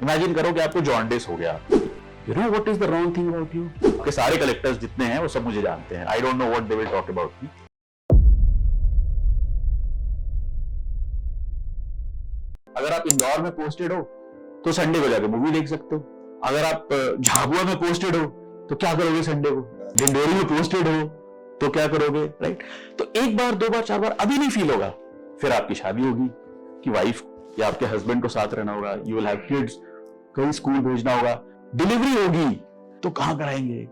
Imagine करो कि आपको जॉन्डिस हो गया। You know what is the wrong thing about you? आपके सारे कलेक्टर्स जितने हैं वो सब मुझे जानते हैं। I don't know what they will talk about मी। अगर आप इंदौर में पोस्टेड हो तो संडे को जाके मूवी देख सकते हो। अगर आप झाबुआ में पोस्टेड हो तो क्या करोगे संडे को? डिंडोरी में पोस्टेड हो तो क्या करोगे? राइट। तो एक बार, दो बार, चार बार अभी नहीं फील होगा, फिर आपकी शादी होगी कि वाइफ या आपके हस्बैंड को साथ रहना होगा, यू विल हैव किड्स, कहीं स्कूल भेजना होगा, डिलीवरी होगी तो कहां कराएंगे?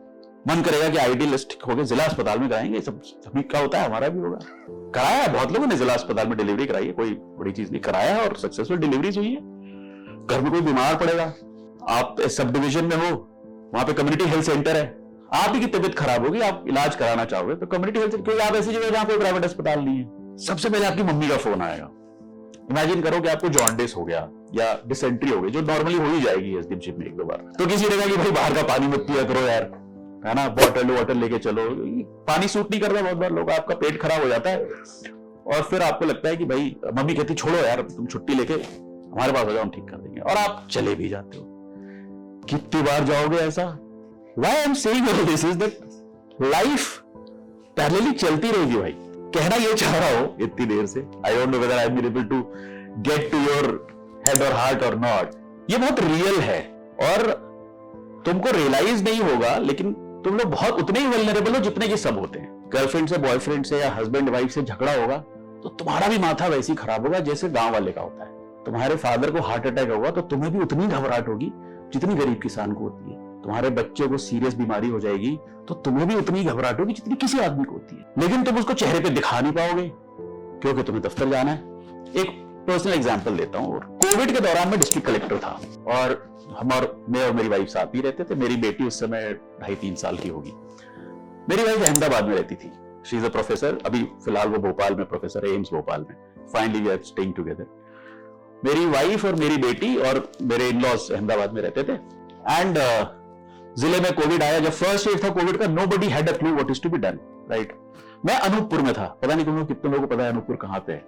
मन करेगा कि आइडियलिस्टिक हो गए जिला अस्पताल में कराएंगे। सब सभी का होता है, हमारा भी होगा। कराया है, बहुत लोगों ने जिला अस्पताल में डिलीवरी कराई है, कोई बड़ी चीज नहीं। कराया है और सक्सेसफुल डिलीवरीज हुई है। घर में कोई बीमार पड़ेगा, आप सब डिवीजन में हो, वहां पे कम्युनिटी हेल्थ सेंटर है, आप ही की तबीयत खराब होगी, आप इलाज कराना चाहोगे तो कम्युनिटी हेल्थ सेंटर, आप ऐसी जगह जहां कोई प्राइवेट अस्पताल नहीं है, सबसे पहले आपकी मम्मी का फोन आएगा। इमेजिन करो कि आपको जॉन्डिस हो गया या डिसेंट्री हो गई, जो नॉर्मली हो ही जाएगी इस दिन में एक दो बार, तो किसी ने कहा कि भाई बाहर का पानी मत पिया करो यार, है ना, बॉटल वाटर लेके चलो। पानी सूट नहीं करता बहुत बार लोग, आपका पेट खराब हो जाता है और फिर आपको लगता है कि भाई मम्मी कहती छोड़ो यार, तुम छुट्टी लेके हमारे पास हो जाओ, हम ठीक कर देंगे, और आप चले भी जाते हो। कितनी बार जाओगे ऐसा? Why I'm saying all this is that life parallelly चलती रहेगी भाई। कहना ये चाह रहा हूं इतनी देर से, I don't know whether I'm able to get to your head or heart or not। ये बहुत रियल है और तुमको रियलाइज नहीं होगा, लेकिन तुम लोग बहुत उतने ही वल्नरेबल हो जितने कि सब होते हैं। गर्लफ्रेंड से, बॉयफ्रेंड से या हस्बैंड वाइफ से झगड़ा होगा तो तुम्हारा भी माथा वैसे ही खराब होगा जैसे गांव वाले का होता है। तुम्हारे फादर को हार्ट अटैक होगा तो तुम्हें भी उतनी घबराहट होगी जितनी गरीब किसान को होती है। तुम्हारे बच्चे को सीरियस बीमारी हो जाएगी तो तुम्हें भी उतनी घबराहट होगी जितनी किसी आदमी को होती है, लेकिन तुम उसको चेहरे पे दिखा नहीं पाओगे क्योंकि तुम्हें दफ्तर जाना है। एक पर्सनल एग्जांपल देता हूँ। कोविड के दौरान मैं डिस्ट्रिक्ट कलेक्टर था और मैं और मेरी वाइफ साथ ही रहते थे। मेरी बेटी उस समय 2.5-3 साल की होगी। मेरी वाइफ अहमदाबाद में रहती थी। She is a professor. अभी फिलहाल वो भोपाल में प्रोफेसर है, एम्स भोपाल में। Finally we are staying together. मेरी वाइफ और मेरी बेटी और मेरे इन-लॉज अहमदाबाद में रहते थे। एंड जिले में कोविड आया। जब फर्स्ट वेव था कोविड का, nobody had a clue what is to be done, right. मैं अनूपपुर में था। पता नहीं तुम लोग कितने लोगों को पता है अनूपपुर कहां पे है।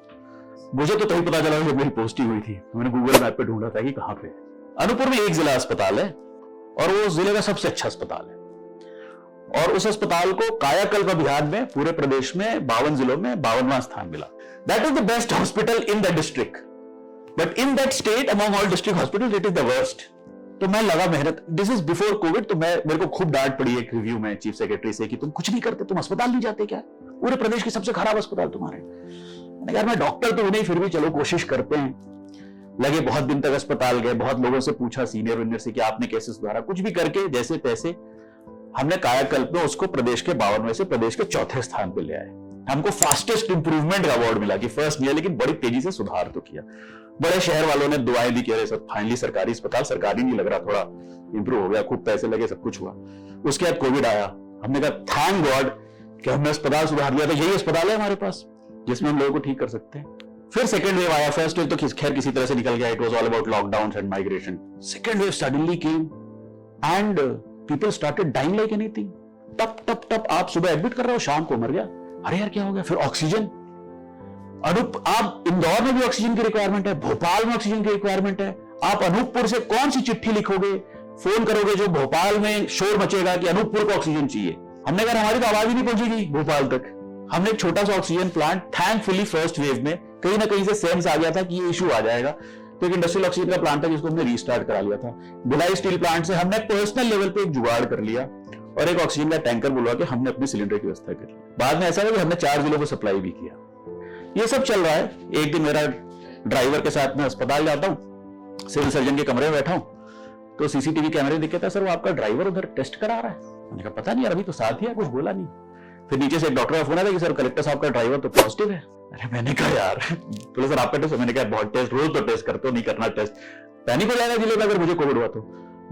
मुझे तो तभी पता चला जब मेरी पोस्टिंग हुई थी। मैंने गूगल मैप पे ढूंढा था कि कहां पे है। अनूपपुर में एक जिला अस्पताल है और वो जिले का सबसे अच्छा अस्पताल है, और उस अस्पताल को कायाकल्प अभियान में पूरे प्रदेश में 52 जिलों में 52वां स्थान मिला। That is the best hospital in the district, but in that state among all district hospital it is the worst. तो मैं लगा मेहनत। This is before Covid. तो मेरे को खूब डांट पड़ी एक रिव्यू में चीफ सेक्रेटरी से कि तुम कुछ नहीं करते, तुम अस्पताल नहीं जाते क्या? पूरे प्रदेश के सबसे खराब अस्पताल तुम्हारे। मैंने कहा मैं डॉक्टर तो नहीं, फिर भी चलो कोशिश करते हैं। लगे बहुत दिन तक अस्पताल गए, बहुत लोगों से पूछा सीनियर विनियर से कि आपने कैसे सुधारा। कुछ भी करके जैसे तैसे हमने कायाकल्प में उसको प्रदेश के 52वें से प्रदेश के 4थे स्थान पे ले आए। हमको फास्टेस्ट इंप्रूवमेंट का अवार्ड मिला कि फर्स्ट नहीं है, लेकिन बड़ी तेजी से सुधार तो किया। बड़े शहर वालों ने दुआएं दी कि अरे सब फाइनली सरकारी अस्पताल, सरकारी नहीं लग रहा, थोड़ा इंप्रूव हो गया, खूब पैसे लगे, सब कुछ हुआ। उसके बाद कोविड आया। हमने कहा थैंक गॉड कि हमने अस्पताल सुधार दिया था। यही अस्पताल है हमारे पास जिसमें हम लोगों को ठीक कर सकते हैं। फिर सेकेंड वेव आया। फर्स्ट वेव तो खैर किसी तरह से निकल गया। It was all about lockdown and migration. Second wave suddenly came and people started dying like anything. टप टप टप। आप सुबह एडमिट कर रहे हो, शाम को मर गया। अरे यार क्या हो गया? फिर ऑक्सीजन। आप इंदौर में भी ऑक्सीजन की रिक्वायरमेंट है, भोपाल में ऑक्सीजन की रिक्वायरमेंट है। आप अनूपपुर से कौन सी चिट्ठी लिखोगे, फोन करोगे जो भोपाल में शोर मचेगा कि अनूपपुर को ऑक्सीजन चाहिए। हमने कहा हमारी तो आवाज ही नहीं पहुंचेगी भोपाल तक। हमने एक छोटा सा oxygen plant, thankfully first wave में कहीं ना कहीं से सेंस आ गया था कि ये इशू आ जाएगा, तो एक इंडस्ट्रियल ऑक्सीजन का प्लांट था जिसको हमने रीस्टार्ट करा लिया था। भिलाई स्टील प्लांट से हमने पर्सनल लेवल पे एक जुगाड़ कर लिया और एक ऑक्सीजन का टैंकर बुलवा के हमने अपनी सिलेंडर की व्यवस्था कर ली। बाद में ऐसा हुआ कि हमने 4 जिलों को सप्लाई भी किया। ये सब चल रहा है। एक दिन मेरा ड्राइवर के साथ में अस्पताल जाता हूँ, सिविल सर्जन के कमरे में बैठा हूँ, तो सीसीटीवी कैमरे दिखे था, सर वो आपका ड्राइवर उधर टेस्ट करा रहा है। मैंने कहा पता नहीं यार, अभी तो साथ ही है, कुछ बोला नहीं। फिर नीचे से एक डॉक्टर का फोन आया कि सर कलेक्टर साहब का ड्राइवर तो पॉजिटिव है। अरे मैंने कहा यार, बोले सर आपका टेस्ट? मैंने कहा बहुत टेस्ट, रोज तो टेस्ट करते हो, नहीं करना टेस्ट, पैनिक हो जाएगा जिले में अगर मुझे कोविड हुआ तो।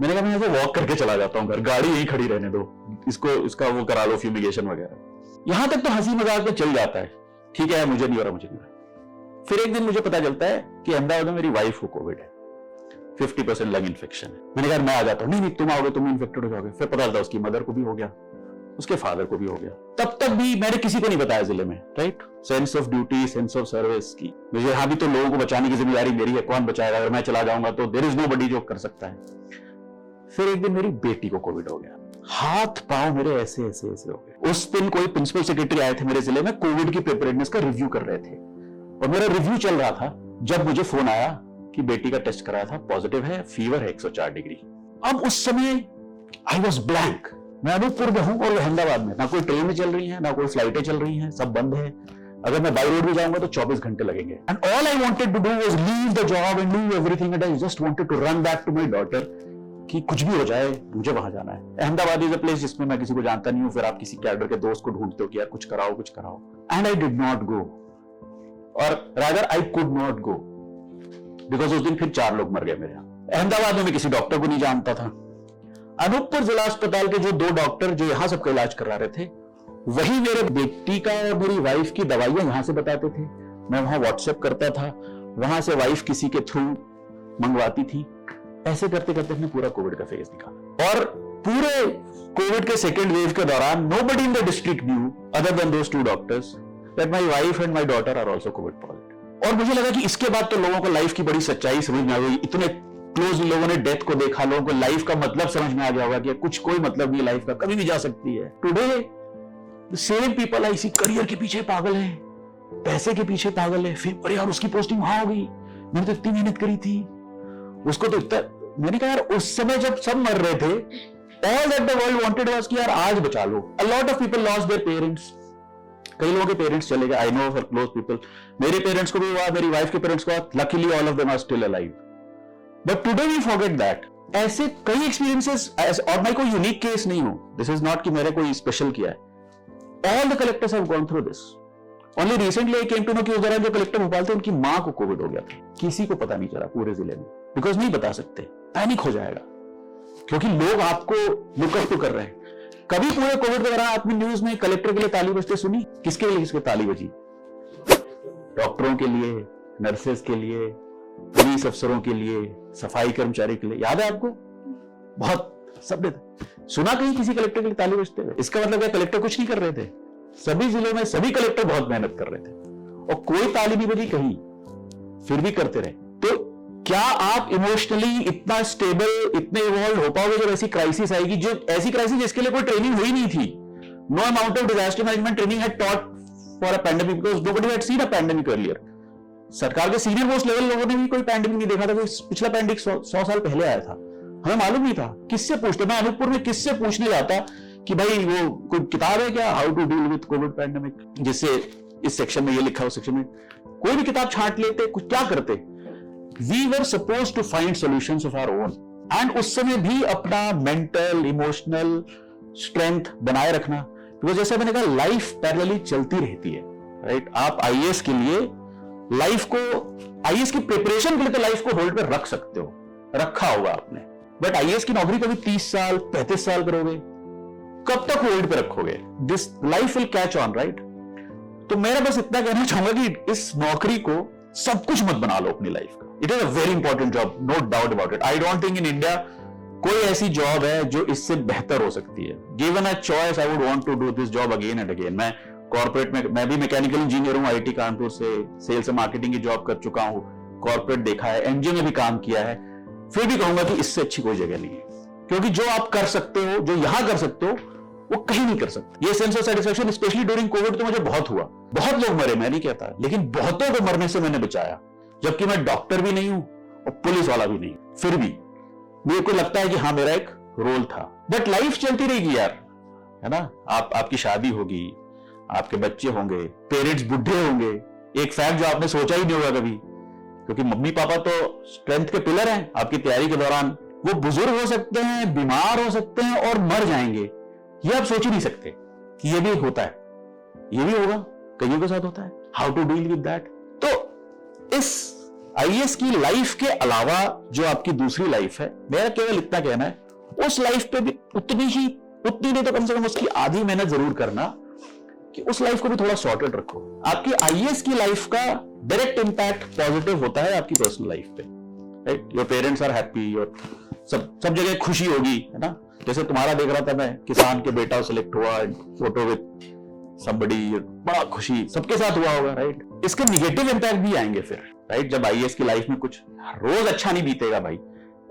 मैंने कहा मैं यहाँ से वॉक करके चला जाता हूँ घर, गाड़ी यही खड़ी रहने दो, इसका वो करा लो फ्यूमिगेशन वगैरह। यहां तक तो हंसी मजाक में चल जाता है, ठीक है मुझे नहीं हो रहा, मुझे नहीं हो रहा। फिर एक दिन मुझे पता चलता है कि अहमदाबाद में मेरी वाइफ को कोविड है, 50% लंग इन्फेक्शन है। मैंने कहा मैं आ जाता हूँ। नहीं तुम आओगे, तुम इन्फेक्टेड हो जाओगे। फिर पता चलता उसकी मदर को भी हो गया। उसके फादर को भी हो गया। तब तक भी मैंने किसी को नहीं बताया जिले में, right? Sense of duty, sense of service की मुझे, हाँ भी तो लोगों को बचाने की जिम्मेदारी मेरी है, कौन बचाएगा? अगर मैं चला जाऊंगा तो देयर इज नोबडी जो कर सकता है। फिर एक दिन मेरी बेटी को कोविड हो गया, हाथ पांव मेरे ऐसे ऐसे ऐसे हो गए। उस दिन कोई प्रिंसिपल सेक्रेटरी आए थे मेरे जिले में, कोविड की प्रिपेयर्डनेस का रिव्यू कर रहे थे और मेरा रिव्यू चल रहा था जब मुझे फोन आया कि बेटी का टेस्ट कराया था, पॉजिटिव है, फीवर है 104 डिग्री। अब उस समय आई वॉज ब्लैंक। मैं अनूपपुर में हूं और अहमदाबाद में, ना कोई ट्रेन चल रही है, ना कोई फ्लाइटें चल रही हैं, सब बंद है। अगर मैं बाई रोड भी जाऊंगा तो 24 घंटे लगेंगे। And all I wanted to do was leave the job and leave everything and I just wanted to run back to my daughter कि कुछ भी हो जाए मुझे वहां जाना है। अहमदाबाद इज अ प्लेस जिसमें मैं किसी को जानता नहीं हूं, फिर आप किसी कैडर के दोस्त को ढूंढते हो कि यार कुछ कराओ कुछ कराओ। And I did not go, और rather I could not go because उस दिन फिर 4 लोग मर गए मेरे यहाँ। अहमदाबाद में मैं किसी डॉक्टर को नहीं जानता था। अनूपपुर जिला अस्पताल के जो 2 डॉक्टर जो यहां सबका इलाज करा रहे थे, वही मेरे बेटी का और मेरी वाइफ की दवाइयां यहां से बताते थे। मैं वहां व्हाट्सएप करता था, वहां से वाइफ किसी के थ्रू मंगवाती थी। ऐसे करते करते हमने पूरा कोविड का फेज निकाला। और पूरे कोविड के सेकेंड वेव के दौरान nobody in the district knew other than those 2 doctors that my wife and my daughter are also covid positive. और मुझे लगा कि इसके बाद तो लोगों को लाइफ की बड़ी सच्चाई समझ में आ गई। इतने क्लोज लोगों ने डेथ को देखा, लोगों को लाइफ का मतलब समझ में आ गया होगा कि कुछ कोई मतलब नहीं लाइफ का, कभी भी जा सकती है। Today same people I see career के पीछे पागल है, पैसे के पीछे पागल है। फिर अरे यार उसकी पोस्टिंग वहां हो गई, मैंने तो इतनी मेहनत करी थी, उसको तो इतना। मैंने कहा यार उस समय जब सब मर रहे थे, all that the world wanted was कि यार आज बचा लो। A lot of people lost their parents, कई लोगों के पेरेंट्स चले गए। I know four close people, मेरे पेरेंट्स को भी हुआ, मेरी वाइफ के पेरेंट्स को हुआ। Luckily all of them are still alive, but today we forget that. ऐसे कई एक्सपीरियंसेस, और मैं कोई यूनिक केस नहीं हूं, दिस इज नॉट कि मैंने कोई स्पेशल किया है। All the collectors have gone through this. Only recently I came to know कि उस दौरान जो कलेक्टर भोपाल थे उनकी मां को कोविड हो गया था। किसी को पता नहीं चला पूरे जिले में, बिकॉज नहीं बता सकते, पैनिक हो जाएगा, क्योंकि लोग आपको लुकअप टू कर रहे हैं। कभी पूरे कोविड के दौरान आपने न्यूज में कलेक्टर के लिए ताली बजते सुनी? किसके लिए किसको ताली बजी? डॉक्टरों के लिए, नर्सेस के लिए, पुलिस अफसरों के लिए, सफाई कर्मचारी के लिए। याद है आपको? बहुत सबने सुना कहीं किसी कलेक्टर के लिए ताली बजते हुए? इसका मतलब क्या कलेक्टर कुछ नहीं कर रहे थे? सभी जिलों में सभी कलेक्टर बहुत मेहनत कर रहे थे और कोई ताली नहीं बजी कहीं, फिर भी करते रहे। तो क्या आप इमोशनली इतना स्टेबल, इतने इवॉल्व हो पाओगे जब ऐसी क्राइसिस आएगी, जो ऐसी क्राइसिस जिसके लिए कोई ट्रेनिंग हुई नहीं थी? No amount of disaster management training had taught for a pandemic, because nobody had seen a pandemic earlier. सरकार के सीनियर मोस्ट लेवल लोगों ने भी कोई पैंडेमिक नहीं देखा था। पिछला पैंडेमिक 100 साल पहले आया था, हमें मालूम नहीं था। किससे पूछते? मैं अनूपपुर में किससे पूछने जाता कि भाई वो कोई किताब है क्या, how to deal with covid pandemic, जिससे इस सेक्शन में ये लिखा हो, सेक्शन में कोई भी किताब छांट लेते, कुछ क्या करते। We were suppose to find solutions of our own, and उस समय भी अपना मेंटल इमोशनल स्ट्रेंथ बनाए रखना, बिकॉज जैसे मैंने कहा लाइफ पैरेलली चलती रहती है, राइट? आप आईएएस के लिए लाइफ को, आईएएस की प्रिपरेशन के लिए तो लाइफ को होल्ड पर रख सकते हो, रखा होगा आपने, बट आईएएस की नौकरी कभी 30 साल 35 साल करोगे, कब तक होल्ड पे रखोगे? This life will catch on, right? तो मैं बस इतना कहना चाहूंगा कि इस नौकरी को सब कुछ मत बना लो अपनी लाइफ का। It is a very important job, no doubt about it. I don't think in India कोई ऐसी जॉब है जो इससे बेहतर हो सकती है। Given a choice I would want to do this job again and again. मैं कॉर्पोरेट में, मैं भी मैकेनिकल इंजीनियर हूं, आईटी कानपुर से, सेल्स एंड मार्केटिंग की जॉब कर चुका हूं, कॉर्पोरेट देखा है, एनजीओ में भी काम किया है। फिर भी कहूंगा कि इससे अच्छी कोई जगह नहीं है, क्योंकि जो आप कर सकते हो, जो यहां कर सकते हो, वो कहीं नहीं कर सकते। ये sense of satisfaction specially during Covid तो मुझे बहुत हुआ। बहुत लोग मरे, मैं नहीं कहता, लेकिन बहुतों को मरने से मैंने बचाया, जबकि मैं डॉक्टर भी नहीं हूं और पुलिस वाला भी नहीं। फिर भी मेरे को लगता है कि हाँ मेरा एक रोल था। बट लाइफ चलती रहेगी यार, है ना? आपकी शादी होगी, आपके बच्चे होंगे, पेरेंट्स बुढ़े होंगे। एक फैक्ट जो आपने सोचा ही नहीं होगा कभी, क्योंकि मम्मी पापा तो स्ट्रेंथ के पिलर हैं आपकी तैयारी के दौरान। वो बुजुर्ग हो सकते हैं, बीमार हो सकते हैं और मर जाएंगे, ये आप सोच ही नहीं सकते कि ये भी होता है, ये भी होगा, कईयों के साथ होता है। How to deal with that? तो इस आईएएस की लाइफ के अलावा जो आपकी दूसरी लाइफ है, मेरा केवल इतना कहना है, उस लाइफ पे भी उतनी नहीं तो कम से कम उसकी आधी मेहनत जरूर करना कि उस लाइफ को भी थोड़ा सॉर्टेड रखो। आपकी आईएएस की लाइफ का डायरेक्ट इंपैक्ट पॉजिटिव होता है आपकी पर्सनल लाइफ पे, right? Your parents are happy और सब जगह खुशी होगी, है ना? जैसे तुम्हारा देख रहा था मैं, किसान के बेटा सिलेक्ट हुआ, फोटो विद समबडी, बड़ा खुशी सबके साथ हुआ होगा, राइट? इसके निगेटिव इंपैक्ट भी आएंगे फिर, राइट? जब आईएएस की लाइफ में कुछ रोज अच्छा नहीं बीतेगा भाई।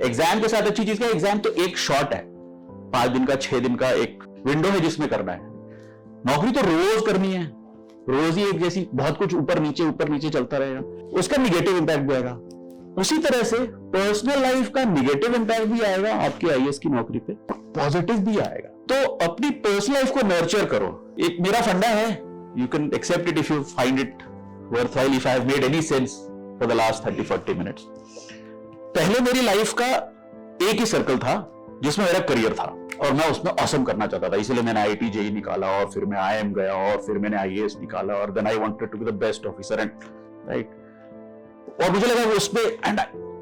एग्जाम के साथ अच्छी चीज का, एग्जाम तो एक शॉट है, 5 दिन का 6 दिन का एक विंडो है जिसमें करना है। नौकरी तो रोज करनी है, रोज ही एक जैसी, बहुत कुछ ऊपर नीचे चलता रहेगा, उसका निगेटिव इंपैक्ट भी आएगा। उसी तरह से पर्सनल लाइफ का निगेटिव इंपैक्ट भी आएगा आपकी आईएएस की नौकरी पे, पॉजिटिव भी आएगा। तो अपनी पर्सनल लाइफ को नर्चर करो। एक मेरा फंडा है, you can accept it if you find it worthwhile, if I have made any sense for the last 30-40 minutes. पहले मेरी लाइफ का एक ही सर्कल था जिसमें मेरा करियर था और मैं उसमें ऑसम करना चाहता था, इसलिए मैंने आईआईटी जेईई निकाला और फिर मैं आईएम गया और फिर मैंने आईएएस निकाला और then I wanted to be the best officer and right. और मुझे लगा उसमें, एंड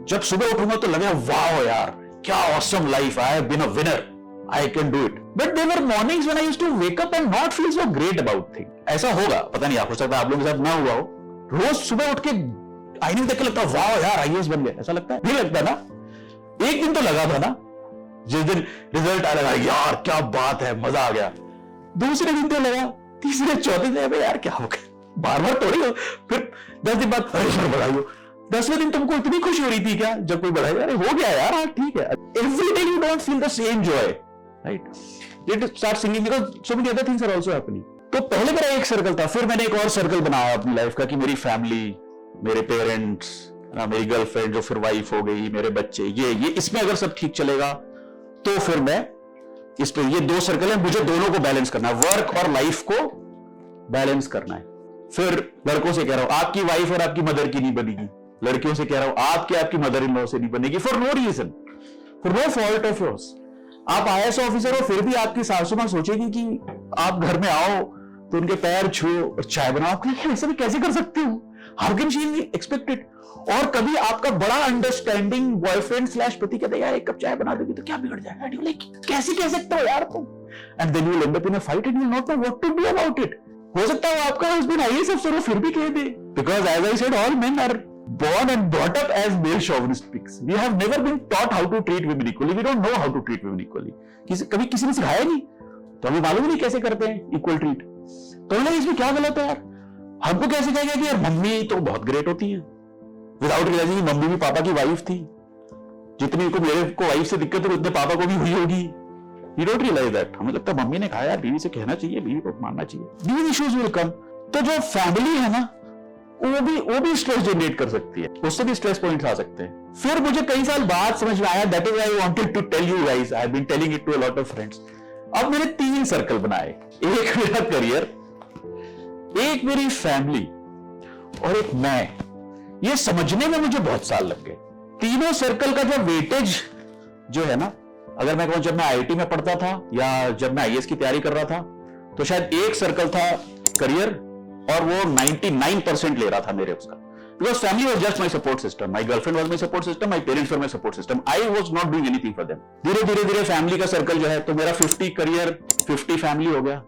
जब सुबह उठूंगा तो लगा वाह यार क्या awesome life, I have been a winner, I can do it. But there were mornings when I used to wake up and not feel so great about thing. ऐसा होगा, पता नहीं, आप हो सकता है आप लोगों के साथ ना हुआ हो। रोज सुबह उठ के आईने में देख के लगता है वाह यार आईएएस बन गया, ऐसा लगता है? नहीं लगता ना? एक दिन तो लगा था ना, जिस दिन रिजल्ट आ लगा यार क्या बात है, मजा आ गया। दूसरे दिन तो लगा, तीसरे चौथे दिन यार क्या हो गया, बार बार थोड़ी हो। फिर 10 दिन बाद अरे सर बधाई। 10वें दिन तुमको इतनी खुशी हो रही थी क्या जब कोई बढ़ाई, अरे हो गया यार, हाँ ठीक है। Every day you don't feel the same joy, right? You start singing because so many other things are also happening. तो पहले मेरा एक सर्कल था, फिर मैंने एक और सर्कल बनाया अपनी लाइफ का कि मेरी फैमिली, मेरे पेरेंट्स, मेरी गर्लफ्रेंड जो फिर वाइफ हो गई, मेरे बच्चे, ये इसमें अगर सब ठीक चलेगा तो फिर मैं इस पे, ये 2 सर्कल है, मुझे दोनों को बैलेंस करना है, वर्क और लाइफ को बैलेंस करना है। फिर लड़कों से कह रहा हूं आपकी वाइफ और आपकी मदर की नहीं बनेगी, लड़कियों से कह रहा हूं आपकी मदर इन लॉ से नहीं बनेगी, for no reason, for no fault of yours. आप आईएएस ऑफिसर हो फिर भी आपकी सासू मां सोचेगी कि आप घर में आओ तो उनके पैर छुओ और चाय बनाओ, ऐसा भी कैसे कर सकते हो? How can she expect it? और कभी आपका बड़ा अंडरस्टैंडिंग बॉयफ्रेंड स्लैश पति कहते यार 1 कप चाय बना दोगी तो क्या बिगड़ जाएगा, एंड यू लाइक कैसे कह सकते हो यार तुम, and then you end up in a fight and you not know what to do about it. हो सकता है आपका हस्बैंड आईएएस अफसर हो फिर भी कह दे, because as I said all men are born and brought up as male chauvinists. We have never been taught how to treat women equally. We don't know how to treat women equally. कभी किसी ने सिखाया नहीं, तो हमें मालूम नहीं कैसे करते हैं इक्वल ट्रीट। तो इसमें क्या गलत है यार? हमको कैसे कहेगा कि यार मम्मी तो बहुत ग्रेट होती है, विदाउट रियलाइजिंग मम्मी भी पापा की वाइफ थी, जितनी को मेरे को वाइफ से दिक्कत है उतने पापा को भी हुई होगी। We don't realize that. हमें लगता है मम्मी ने कहा यार बीवी से कहना चाहिए, बीवी को मानना चाहिए। These issues will come. तो जो फैमिली है ना वो भी स्ट्रेस जनरेट कर सकती है, उससे भी स्ट्रेस पॉइंट्स आ सकते हैं। फिर मुझे कई साल बाद समझ में आया, that is I wanted to tell you guys, I have been telling it to a lot of friends. अब मैंने 3 सर्कल बनाए, एक मेरा करियर, एक मेरी फैमिली और एक मैं। ये समझने में मुझे बहुत साल लग गए। तीनों सर्कल का जो वेटेज जो है ना, अगर मैं कहूं जब मैं आईआईटी में पढ़ता था या जब मैं आईएएस की तैयारी कर रहा था तो शायद एक सर्कल था करियर और वो 99% ले रहा था मेरे उसका, because family was just my support system, my girlfriend was my support system, my parents were my support system, I was not doing anything for them। धीरे फैमिली का सर्कल जो है, तो मेरा 50 करियर 50 फैमिली हो गया।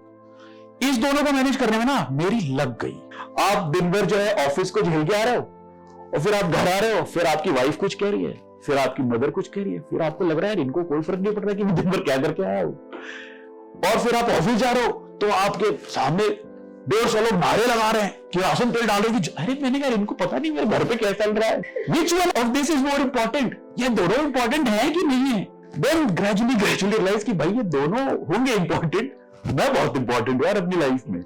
इस दोनों को मैनेज करने में ना मेरी लग गई। आप दिन भर जो है ऑफिस को झेल के आ रहे हो और फिर आप घर आ रहे हो, फिर आपकी वाइफ कुछ कह रही है, फिर आपकी मदर कुछ कह रही है, फिर आपको लग रहा है इनको कोई फर्क नहीं पड़ रहा कि मैं दिन भर क्या करके आया हूं, और फिर आप ऑफिस जा रहे हो तो आपके सामने 150 लोग नारे लगा रहे हैं कि राशन तेल डाल रहे, अरे मैंने कहा इनको पता नहीं मेरे घर पे क्या चल रहा है। Which one of this is more important? ये दोनों इंपॉर्टेंट है कि नहीं है? Then gradually realize कि भाई ये दोनों होंगे इंपॉर्टेंट, मैं बहुत इंपॉर्टेंट हूं यार अपनी लाइफ में।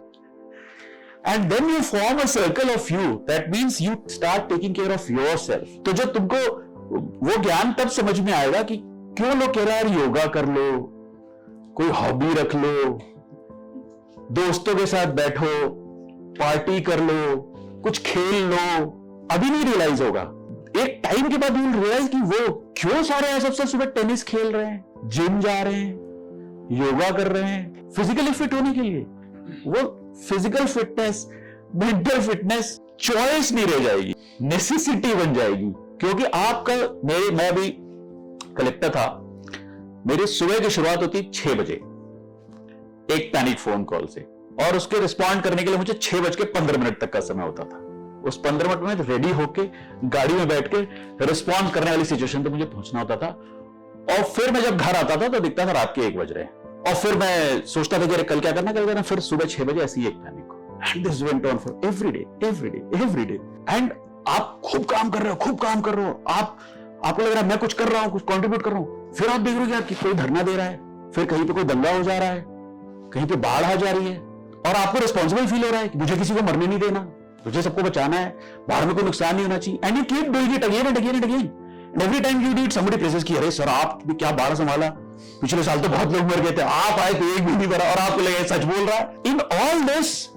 And then you form a circle of you. That means you start taking care of yourself. तो जो तुमको वो ज्ञान तब समझ में आएगा कि क्यों लोग कह रहे हैं यार योगा कर लो, कोई हॉबी रख लो, दोस्तों के साथ बैठो, पार्टी कर लो, कुछ खेल लो। अभी नहीं रियलाइज होगा, एक टाइम के बाद यू रियलाइज कि वो क्यों सारे ऐसे सुबह टेनिस खेल रहे हैं, जिम जा रहे हैं, योगा कर रहे हैं, फिजिकली फिट होने के लिए। वो physical fitness, mental fitness choice नहीं रह जाएगी, नेसेसिटी बन जाएगी। क्योंकि आपका मैं भी कलेक्टर था, मेरी सुबह की शुरुआत होती 6 बजे एक पैनिक फोन कॉल से, और उसके रिस्पॉन्ड करने के लिए मुझे 6:15 तक का समय होता था। उस 15 मिनट में रेडी होके गाड़ी में बैठ के रिस्पॉन्ड करने वाली सिचुएशन तो मुझे पहुंचना होता था। और फिर मैं जब घर आता था तो दिखता था रात के 1 बज रहे हैं, और फिर मैं सोचता था कि कल क्या करना, फिर सुबह 6 बजे ऐसी एक panic. And this went on for every day. And आप खूब काम कर रहे हो, आपको लग रहा है मैं कुछ कर रहा हूं, कुछ कंट्रीब्यूट कर रहा हूं, फिर आप देख रहे हो यार कि कोई धरना दे रहा है, फिर कहीं पे कोई दंगा हो जा रहा है, कहीं पे बाढ़ आ जा रही है, और आपको रिस्पॉन्सिबल फील हो रहा है कि मुझे किसी को मरने नहीं देना, मुझे सबको बचाना है, बाहर में कोई नुकसान नहीं होना चाहिए। And you keep doing it again and again. Every time you do it somebody praises कि अरे सर आप भी क्या बाढ़ संभाला, पिछले साल तो बहुत लोग मर गए थे, आप आए तो एक भी नहीं मरा, और आपको लगे सच बोल रहा है। In all this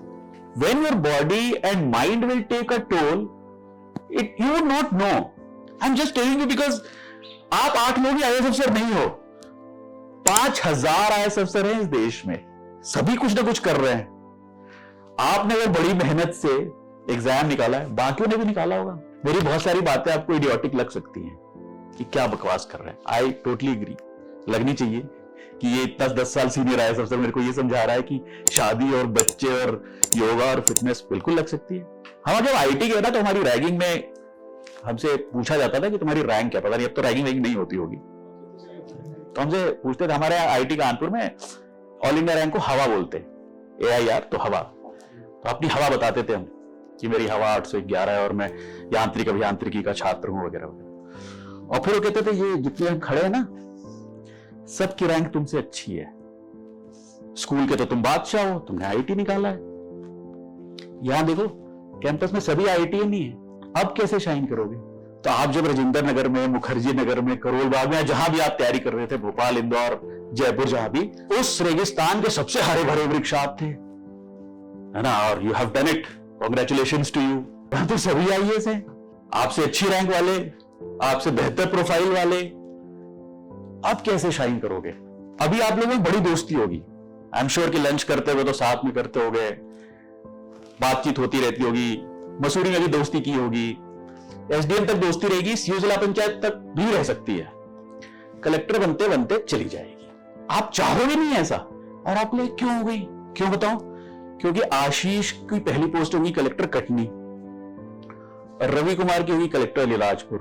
when your body and mind will take a toll, it you would not know. I am just telling you because आप 8 लोग ही आईएएस अफसर नहीं हो, 5000 आईएएस अफसर हैं इस देश में, सभी कुछ ना कुछ कर रहे हैं। आपने अगर बड़ी मेहनत से एग्जाम निकाला है, बाकियों ने भी निकाला होगा। मेरी बहुत सारी बातें आपको इडियोटिक लग सकती हैं कि क्या बकवास कर रहे हैं, आई टोटली एग्री, लगनी चाहिए कि ये 10 साल सीनियर आईएएस अफसर मेरे को ये समझा रहा है कि शादी और बच्चे और योगा और फिटनेस बिल्कुल लग सकती है। हम जब आईटी गए ना तो हमारी रैगिंग में हमसे पूछा जाता था कि तुम्हारी रैंक क्या, पता नहीं अब तो रैगिंग नहीं होती होगी, तो हमसे पूछते थे। हमारे आईटी कानपुर में ऑल इंडिया रैंक को हवा बोलते, AIR तो हवा, तो अपनी हवा बताते थे हम कि मेरी हवा 811 है और मैं यांत्रिक अभियांत्रिकी का छात्र हूं वगैरह वगैरह। और फिर वो कहते थे ये जितने हम खड़े हैं ना, सबकी रैंक तुमसे अच्छी है, स्कूल के तो तुम बादशाह हो, तुमने आईटी निकाला है, यहां देखो कैंपस में सभी आईटी नहीं है, अब कैसे शाइन करोगे। तो आप जब राजेंद्र नगर में, मुखर्जी नगर में, करोल बाग में, जहां भी आप तैयारी कर रहे थे, भोपाल, इंदौर, जयपुर, जहां भी, उस रेगिस्तान के सबसे हरे भरे वृक्ष आप थे, है ना, और you have done it, congratulations to you. वहां तो सभी आईएएस हैं, आपसे अच्छी रैंक वाले, आपसे बेहतर प्रोफाइल वाले, आप कैसे शाइन करोगे। अभी आप लोगों में बड़ी दोस्ती होगी, आई एम श्योर कि लंच करते हुए तो साथ में करते होगे, बातचीत होती रहती होगी, मसूरी में भी दोस्ती की होगी, एसडीएम तक दोस्ती रहेगी, सीओ जिला पंचायत तक भी रह सकती है, कलेक्टर बनते बनते चली जाएगी। आप चाहोगे नहीं ऐसा, और आपको लगे क्यों हो गई, क्यों बताओ, क्योंकि आशीष की पहली पोस्ट होगी कलेक्टर कटनी, और रवि कुमार की होगी कलेक्टर अलीराजपुर,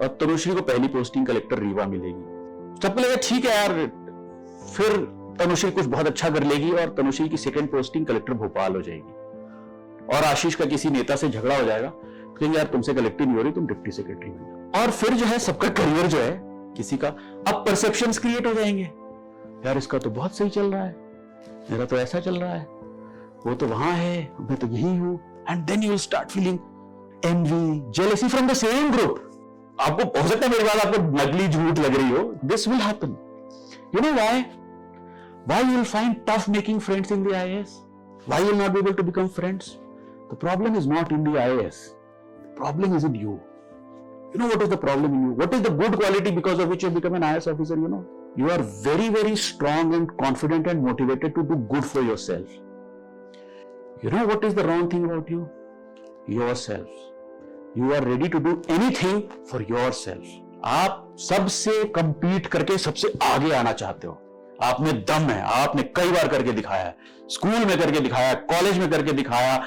और तनुश्री को पहली पोस्टिंग कलेक्टर रीवा मिलेगी। सबको लगेगा ठीक है यार, फिर तनुश्री कुछ बहुत अच्छा कर लेगी और तनुश्री की सेकंड पोस्टिंग कलेक्टर भोपाल हो जाएगी, और आशीष का किसी नेता से झगड़ा हो जाएगा, कहेंगे यार तुमसे कलेक्टर नहीं हो रही, तुम डिप्टी सेक्रेटरी बन जाओ। और फिर जो है सबका करियर जो है किसी का, अब परसेप्शंस क्रिएट हो जाएंगे, यार इसका तो बहुत सही चल रहा है, मेरा तो ऐसा चल रहा है, वो तो वहां है, मैं तो यही हूं, and then you start feeling envy, jealousy from the same group. आपको हो सकता है मेरी बात आपको नकली झूठ लग रही हो, this will happen. You know why you will find tough making friends in the IAS, why you will not be able to become friends. The problem is not in the IAS, the problem is in you. You know what is the problem in you? What is the good quality because of which you become an IAS officer? You know, you are very, very strong and confident and motivated to do good for yourself. You know what is the wrong thing about you? Yourself. You are ready to do anything for yourself. आप सबसे compete करके सबसे आगे आना चाहते हो, आप में दम है, आपने कई बार करके दिखाया है, स्कूल में करके दिखाया, कॉलेज में करके दिखाया,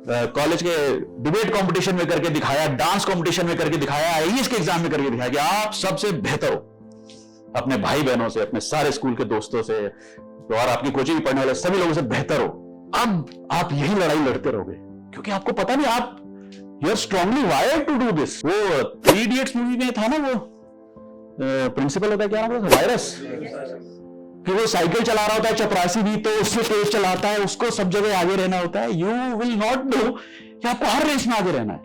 कॉलेज के डिबेट कंपटीशन में करके दिखाया, डांस कंपटीशन में करके दिखाया, आईएएस के एग्जाम में करके दिखाया कि आप सबसे बेहतर हो, अपने भाई बहनों से, अपने सारे स्कूल के दोस्तों से और आपकी कोचिंग पढ़ने वाले सभी लोगों से बेहतर हो। अब आप यही लड़ाई लड़ते रहोगे क्योंकि आपको पता नहीं, आप you are strongly wired to do this. वो 3 इडियट्स मूवी में था ना, वो प्रिंसिपल होता है, क्या नाम था, वायरस, कि वो साइकिल चला रहा होता है, चपरासी भी तो उससे तेज चलाता है, उसको सब जगह आगे रहना होता है। यू विल नॉट नो कि आपको हर रेस में आगे रहना है,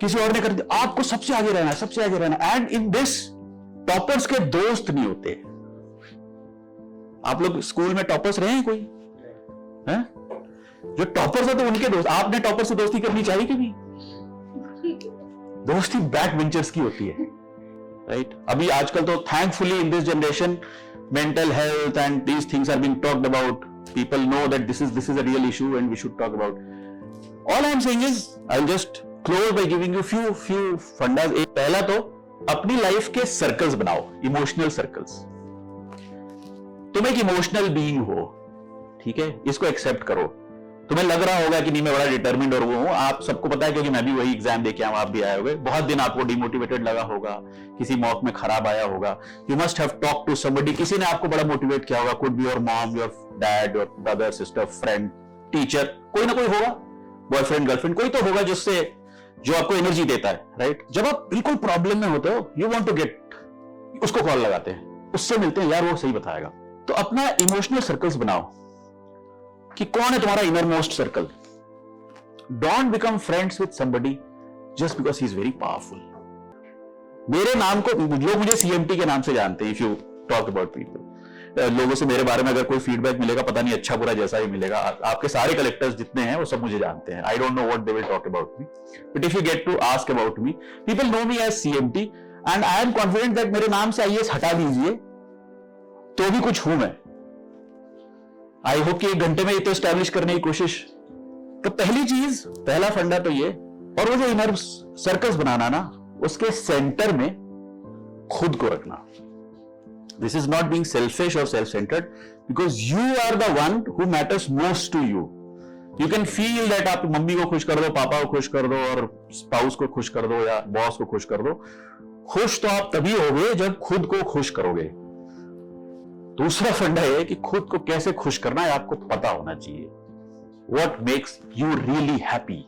किसी और ने कर दिया, आपको सबसे आगे रहना है, सबसे आगे रहना है। एंड इन दिस टॉपर्स के दोस्त नहीं होते। आप लोग स्कूल में टॉपर्स रहे हैं कोई है? जो टॉपर्स है तो उनके दोस्त, आपने टॉपर से दोस्ती करनी चाहिए कि नहीं? दोस्ती बैक बेंचर्स की होती है, राइट? अभी आजकल तो thankfully in this generation mental health and these things are being talked about. People know that this is a real issue and we should talk about. All I am saying is I'll just close by giving you few fundas. एक पहला तो अपनी life के circles बनाओ, emotional circles. तुम एक emotional being हो, ठीक है, इसको एक्सेप्ट करो। तुम्हें लग रहा होगा कि नहीं मैं बड़ा डिटर्मिन्ड और वो हूं, आप सबको पता है क्योंकि मैं भी वही एग्जाम देके आऊं, आप भी आए होगे, बहुत दिन आपको डिमोटिवेटेड लगा होगा, किसी मॉक में खराब आया होगा, you must have talk to somebody, किसी ने आपको बड़ा मोटिवेट किया होगा, could be your mom, your dad, your brother, sister, friend, teacher, कोई ना कोई होगा, बॉयफ्रेंड, गर्लफ्रेंड, कोई तो होगा जिससे जो आपको एनर्जी देता है, राइट? जब आप बिल्कुल प्रॉब्लम में होते हो, यू वांट टू गेट, उसको कॉल लगाते हैं, उससे मिलते हैं, यार वो सही बताएगा। तो अपना इमोशनल सर्कल्स बनाओ कि कौन है तुम्हारा inner most circle. Don't become friends with somebody just because he is very powerful. मेरे नाम को लोग मुझे सीएमटी के नाम से जानते हैं। If you talk about people, लोगों से मेरे बारे में अगर कोई फीडबैक मिलेगा, पता नहीं अच्छा बुरा जैसा ही मिलेगा, आपके सारे कलेक्टर्स जितने हैं वो सब मुझे जानते हैं। I don't know what they will talk about me, but if you get to ask about me, people know me as CMT and I am confident that मेरे नाम से आईएएस हटा दीजिए तो भी कुछ हूं मैं। आई होप कि 1 घंटे में ये तो स्टैब्लिश करने की कोशिश। तो पहली चीज, पहला फंडा तो ये, और वो जो इनर सर्कल्स बनाना ना, उसके सेंटर में खुद को रखना। This is not being selfish or self-centered because you are the one who matters most to you. You can feel that आप मम्मी को खुश कर दो, पापा को खुश कर दो, और स्पाउस को खुश कर दो, या बॉस को खुश कर दो। खुश तो आप तभी होगे जब खुद को खुश करोगे। दूसरा फंडा है कि खुद को कैसे खुश करना है आपको पता होना चाहिए। What makes you really happy?